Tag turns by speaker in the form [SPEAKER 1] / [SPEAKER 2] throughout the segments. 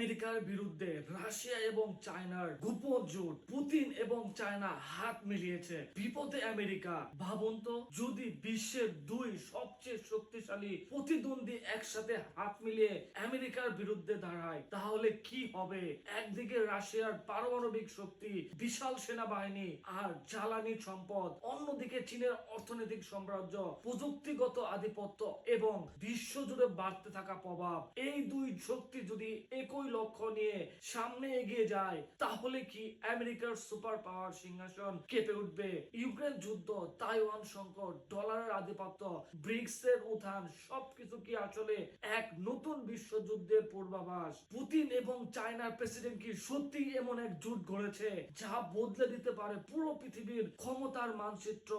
[SPEAKER 1] আমেরিকার বিরুদ্ধে রাশিয়া এবং চায়নার গোপন জোট। পুতিন এবং চায়না হাত মিলিয়েছে, বিপদে আমেরিকা। ভাবুন তো, যদি বিশ্বের দুই সবচেয়ে শক্তিশালী প্রতিদ্বন্দ্বী একসাথে হাত মিলিয়ে আমেরিকার বিরুদ্ধে দাঁড়ায়, তাহলে কি হবে? একদিকে রাশিয়ার পারমাণবিক শক্তি, বিশাল সেনাবাহিনী আর জ্বালানি সম্পদ, অন্যদিকে চীনের অর্থনৈতিক সাম্রাজ্য, প্রযুক্তিগত আধিপত্য এবং বিশ্বজুড়ে বাড়তে থাকা প্রভাব। এই দুই শক্তি যদি একই লক্ষ্য নিয়ে সামনে এগিয়ে যায়, তাহলে কি আমেরিকার সুপার পাওয়ার সিংহাসন কেঁপে উঠবে? ইউক্রেন যুদ্ধ, তাইওয়ান সংকট, ডলারের আধিপত্য, ব্রিক্স এর উত্থান, সবকিছু কি আসলে এক নতুন বিশ্বযুদ্ধের পূর্বাভাস? পুতিন এবং চায়নার প্রেসিডেন্ট কি সত্যি এমন এক জোট গড়েছে যা বদলে দিতে পারে পুরো পৃথিবীর ক্ষমতার মানচিত্র?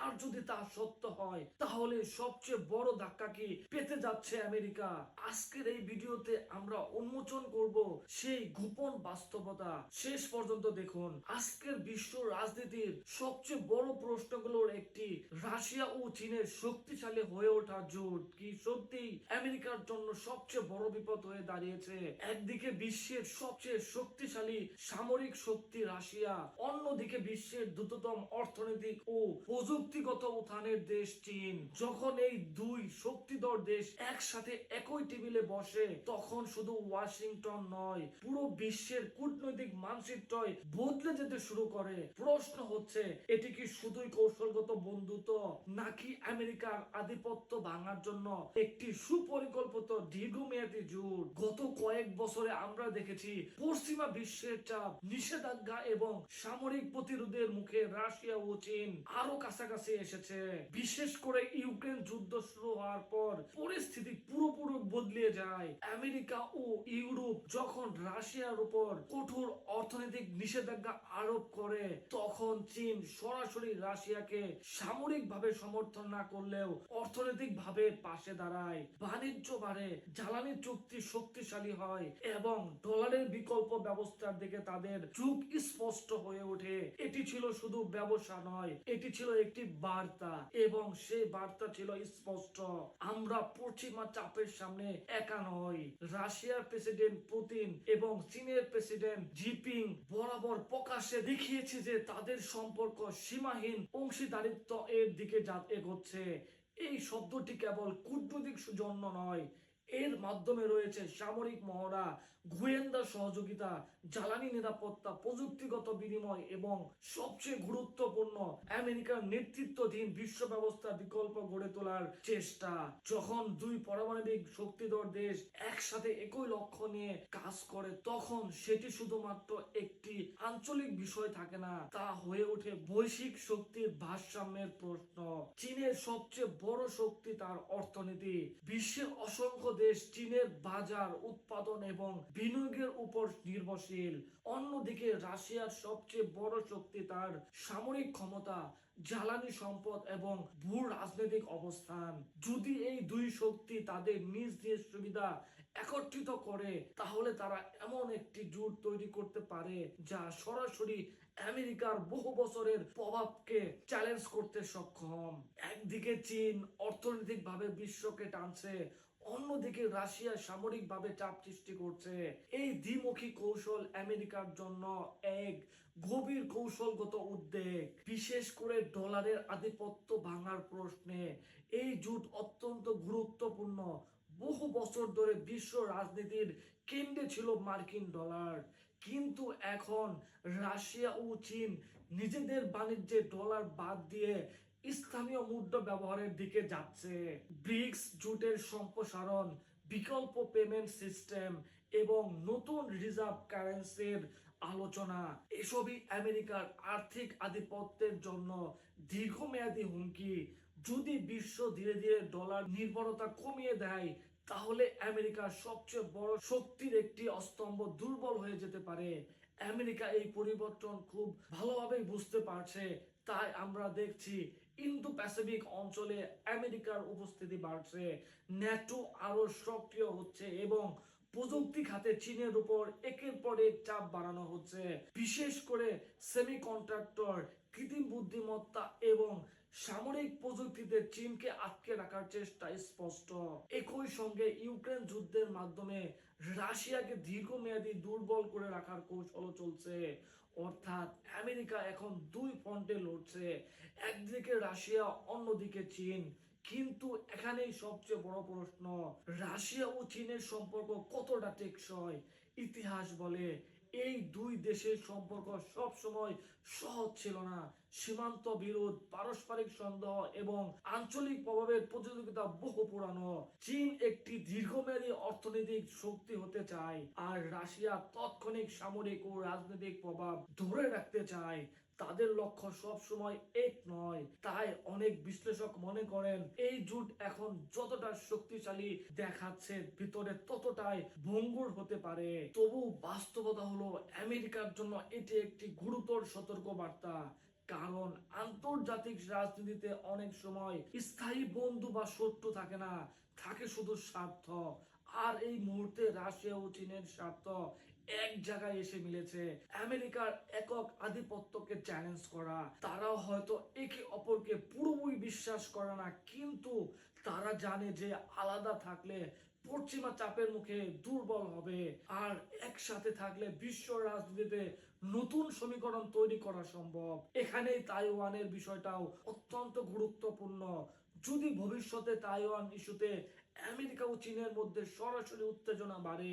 [SPEAKER 1] আর যদি তা সত্য হয়, তাহলে সবচেয়ে বড় ধাক্কা কি পেতে যাচ্ছে আমেরিকা? আজকের এই ভিডিওতে আমরা উন্মোচন করব সেই গোপন বাস্তবতা। শেষ পর্যন্ত দেখুন। আজকের বিশ্ব রাজনীতির সবচেয়ে বড় প্রশ্নগুলোর একটি, রাশিয়া ও চীনের শক্তিশালী হয়ে ওঠা জোট কি সত্যি আমেরিকার জন্য সবচেয়ে বড় বিপদ হয়ে দাঁড়িয়েছে? একদিকে বিশ্বের সবচেয়ে শক্তিশালী সামরিক শক্তি রাশিয়া, অন্যদিকে বিশ্বের দ্রুততম অর্থনৈতিক ও প্রযুক্তিগত উত্থানের দেশ চীন। যখন এই দুই শক্তিধর দেশ একসাথে একই টেবিলে বসে, তখন শুধু ওয়াশিংটন নয়, পুরো বিশ্বের কূটনৈতিক মানচিত্রই বদলে যেতে শুরু করে। প্রশ্ন হচ্ছে, এটি কি শুধুই কৌশলগত বন্ধুত্ব, নাকি আমেরিকার আধিপত্য ভাঙার জন্য একটি সুপরিকল্পিত দীর্ঘমেয়াদী জোট? গত কয়েক বছরে আমরা দেখেছি পশ্চিমা বিশ্বের চাপ, নিষেধাজ্ঞা এবং সামরিক প্রতিরোধের মুখে রাশিয়া ও চীন আরো কাছাকাছি এসেছে। বিশেষ করে ইউক্রেন যুদ্ধ শুরু হওয়ার পর পরিস্থিতি পুরোপুরি বদলে যায়। আমেরিকা ও ইউরোপ যখন রাশিয়ার উপর কঠোর অর্থনৈতিক নিষেধাজ্ঞা আরোপ করে, তখন চীন সরাসরি রাশিয়াকে সামরিকভাবে সমর্থন না করলেও অর্থনৈতিকভাবে পাশে দাঁড়ায়। বাণিজ্য বাড়ে, জ্বালানি চুক্তি শক্তিশালী হয় এবং ডলারের বিকল্প ব্যবস্থার দিকে তাদের যুগ স্পষ্ট হয়ে ওঠে। এটি ছিল শুধু ব্যবসা নয়, এটি ছিল একটি বার্তা, এবং সেই বার্তা ছিল স্পষ্ট: আমরা পশ্চিমা চাপের সামনে একা নই। রাশিয়ার প্রেসিডেন্ট পুতিন এবং চীনের প্রেসিডেন্ট জিনপিং বরাবর প্রকাশ্যে দেখিয়েছে যে তাদের সম্পর্ক সীমাহীন অংশীদারিত্ব এর দিকে এগোচ্ছে। এই শব্দটি কেবল কূটনৈতিক জন্য নয়, এর মাধ্যমে রয়েছে সামরিক মহড়া, গোয়েন্দা সহযোগিতা, জ্বালানি নিরাপত্তা, প্রযুক্তিগত বিনিময় এবং সবচেয়ে গুরুত্বপূর্ণ, আমেরিকার নেতৃত্বাধীন বিশ্ব ব্যবস্থা বিকল্প গড়ে তোলার চেষ্টা। যখন দুই পারমাণবিক শক্তিধর দেশ একসাথে একই লক্ষ্য নিয়ে কাজ করে, তখন সেটি শুধুমাত্র একটি আঞ্চলিক বিষয় থাকে না, তা হয়ে ওঠে বৈশ্বিক শক্তির ভারসাম্যের প্রশ্ন। চীনের সবচেয়ে বড় শক্তি তার অর্থনীতি। বিশ্বের অসংখ্য দেশ চীনের বাজার, উৎপাদন এবং বিনিয়োগের উপর নির্ভরশীল। অন্যদিকে রাশিয়ার সবচেয়ে বড় শক্তি তার সামরিক ক্ষমতা, জ্বালানি সম্পদ এবং ভূ রাজনৈতিক অবস্থান। যদি এই দুই শক্তি তাদের নিজ নিজ সুবিধা একত্রিত করে, তাহলে তারা এমন একটি জোট তৈরি করতে পারে যা সরাসরি আমেরিকার বহু বছরের প্রভাবকে চ্যালেঞ্জ করতে সক্ষম। একদিকে চীন অর্থনৈতিকভাবে বিশ্বকে টানছে, অন্যদিকে রাশিয়া সামরিকভাবে চাপ সৃষ্টি করছে। এই দ্বিমুখী কৌশল আমেরিকার জন্য এক গভীর কৌশলগত উদ্বেগ। বিশেষ করে ডলারের আধিপত্য ভাঙার প্রশ্নে এই জোট অত্যন্ত গুরুত্বপূর্ণ। বহু বছর ধরে বিশ্ব রাজনীতির কেন্দ্রে ছিল মার্কিন ডলার, কিন্তু এখন রাশিয়া ও চীন নিজেদের বাণিজ্যে ডলার বাদ দিয়ে স্থানীয় মুদ্রা ব্যবহারের দিকে যাচ্ছে। ব্রিক্স জোটের সম্প্রসারণ, বিকল্প পেমেন্ট সিস্টেম এবং নতুন রিজার্ভ কারেন্সির আলোচনা, এসবই আমেরিকার আর্থিক আধিপত্যের জন্য দীর্ঘমেয়াদী হুমকি। যদি বিশ্ব ধীরে ধীরে ডলার নির্ভরতা কমিয়ে দেয়, তাহলে আমেরিকার সবচেয়ে বড় শক্তির একটি স্তম্ভ দুর্বল হয়ে যেতে পারে। আমেরিকা এই পরিবর্তন খুব ভালোভাবে বুঝতে পারছে, তাই আমরা দেখছি ইন্দো প্যাসিফিক অঞ্চলে আমেরিকার উপস্থিতি বাড়ছে, ন্যাটো আরো সক্রিয় হচ্ছে এবং প্রযুক্তি খাতে চীনের উপর একের পর এক চাপ বাড়ানো হচ্ছে। বিশেষ করে সেমিকন্ডাক্টর, কৃত্রিম বুদ্ধিমত্তা এবং সামরিক প্রযুক্তিতে চীনকে আটকে রাখার চেষ্টা স্পষ্ট। একই সঙ্গে ইউক্রেন যুদ্ধের মাধ্যমে রাশিয়াকে দীর্ঘমেয়াদী দুর্বল করে রাখার কৌশল চলছে। অর্থাৎ আমেরিকা এখন দুই ফ্রন্টে লড়ছে, একদিকে রাশিয়া অন্যদিকে চীন। কিন্তু এখানেই সবচেয়ে বড় প্রশ্ন, রাশিয়া ও চীনের সম্পর্ক কতটা টেকসই। ইতিহাস বলে এই দুই দেশের সম্পর্ক সব সময় সহজ ছিল না। সীমান্ত বিরোধ, পারস্পরিক সন্দেহ এবং আঞ্চলিক প্রভাবের প্রতিযোগিতা বহু পুরানো। চীন একটি দীর্ঘমেয়াদী অর্থনৈতিক শক্তি হতে চায়, আর রাশিয়া তাৎক্ষণিক সামরিক ও রাজনৈতিক প্রভাব ধরে রাখতে চায়। তাদের লক্ষ্য সব সময় এক নয়। তাই অনেক বিশ্লেষক মনে করেন এই জোট এখন যতটা শক্তিশালী দেখাচ্ছে, ভিতরে ততটাই ভঙ্গুর হতে পারে। তবু বাস্তবতা হলো আমেরিকার জন্য এটি একটি গুরুতর সতর্ক বার্তা। কারণ আন্তর্জাতিক রাজনীতিতে অনেক সময় স্থায়ী বন্ধু বা শত্রু থাকে না, থাকে শুধু স্বার্থ। আর এই মুহূর্তে রাশিয়া ও চীনের স্বার্থ এক জায়গায় এসে মিলেছে, আমেরিকার একক আধিপত্যকে চ্যালেঞ্জ করা। তারাও হয়তো একে অপরকে পুরোপুরি বিশ্বাস করে না, কিন্তু তারা জানে যে আলাদা থাকলে পশ্চিমা চাপের মুখে দুর্বল হবে, আর একসাথে থাকলে বিশ্ব রাজনীতিতে নতুন সমীকরণ তৈরি করা সম্ভব। এখানেই তাইওয়ানের বিষয়টাও অত্যন্ত গুরুত্বপূর্ণ। যদি ভবিষ্যতে তাইওয়ান ইস্যুতে আমেরিকা ও চীনের মধ্যে সরাসরি উত্তেজনা বাড়ে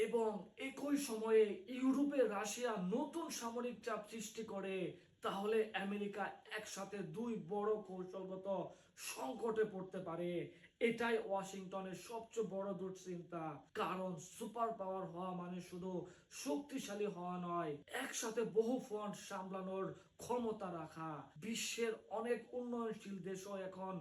[SPEAKER 1] এবং একই সময়ে ইউরোপে রাশিয়া নতুন সামরিক চাপ সৃষ্টি করে, তাহলে আমেরিকা একসাথে দুই বড় কৌশলগত সংকটে পড়তে পারে। এটাই ওয়াশিংটনের সবচেয়ে বড় দুশ্চিন্তা। কারণ সুপার পাওয়ার হওয়া মানে শুধু শক্তিশালী হওয়া নয়, একসাথে বহু ফ্রন্ট সামলানোর ক্ষমতা রাখা। বিশ্বের অনেক উন্নয়নশীল দেশও এখন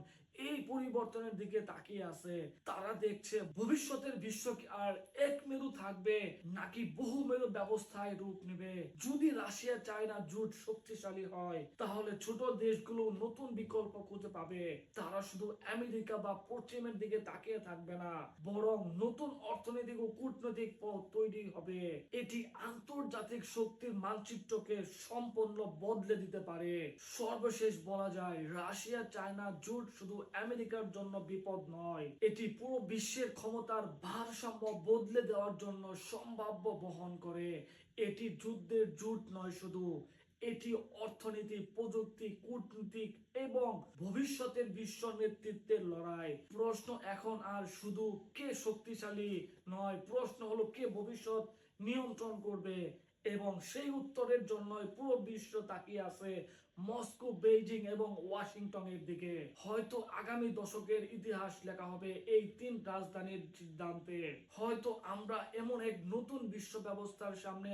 [SPEAKER 1] এই পরিবর্তনের দিকে তাকিয়ে আছে। তারা দেখছে ভবিষ্যতের বিশ্ব কি আর এক মেরু থাকবে, নাকি বহু মেরু ব্যবস্থায় রূপ নেবে। যদি রাশিয়া চায়না জোট শক্তিশালী হয়, তাহলে ছোট দেশগুলো নতুন বিকল্প খুঁজে পাবে। তারা শুধু আমেরিকা বা পশ্চিমের দিকে তাকিয়ে থাকবে না, বরং নতুন অর্থনৈতিক ও কূটনৈতিক পথ তৈরি হবে। এটি আন্তর্জাতিক শক্তির মানচিত্রকে সম্পূর্ণ বদলে দিতে পারে। সর্বশেষ বলা যায়, রাশিয়া চায়না জোট শুধু আমেরিকার জন্য বিপদ নয়, এটি পুরো বিশ্বের ক্ষমতার ভারসাম্য বদলে দেওয়ার জন্য সম্ভাব্য বহন করে। এটি যুদ্ধের জোট নয় শুধু, এটি অর্থনীতি, প্রযুক্তি, কূটনীতিক এবং ভবিষ্যতের বিশ্ব নেতৃত্বের লড়াই। প্রশ্ন এখন আর শুধু কে শক্তিশালী নয়, প্রশ্ন হলো কে ভবিষ্যৎ নিয়ন্ত্রণ করবে। এবং সেই উত্তরের জন্যই পুরো বিশ্ব তাকিয়ে আছে মস্কো, বেইজিং এবং ওয়াশিংটনের দিকে। হয়তো আগামী দশকের ইতিহাস লেখা হবে এই তিন রাজধানীর সিদ্ধান্তে। হয়তো আমরা এমন এক নতুন বিশ্ব ব্যবস্থার সামনে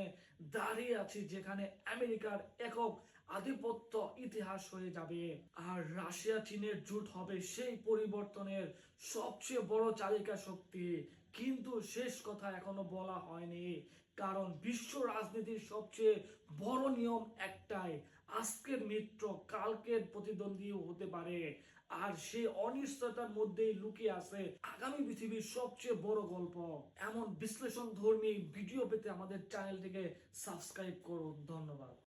[SPEAKER 1] দাঁড়িয়ে আছি যেখানে আমেরিকার একক আধিপত্য ইতিহাস হয়ে যাবে, আর রাশিয়া চীনের জোট হবে সেই পরিবর্তনের সবচেয়ে বড় চালিকা শক্তি। কিন্তু শেষ কথা এখনো বলা হয়নি, কারণ বিশ্ব রাজনীতির সবচেয়ে বড় নিয়ম একটাই, আজকের মিত্র কালকের প্রতিদ্বন্দ্বী হতে পারে। আর সেই অনিশ্চয়তার মধ্যেই লুকিয়ে আছে আগামী পৃথিবীর সবচেয়ে বড় গল্প। এমন বিশ্লেষণ ধর্মী ভিডিও পেতে আমাদের চ্যানেলটিকে সাবস্ক্রাইব করুন। ধন্যবাদ।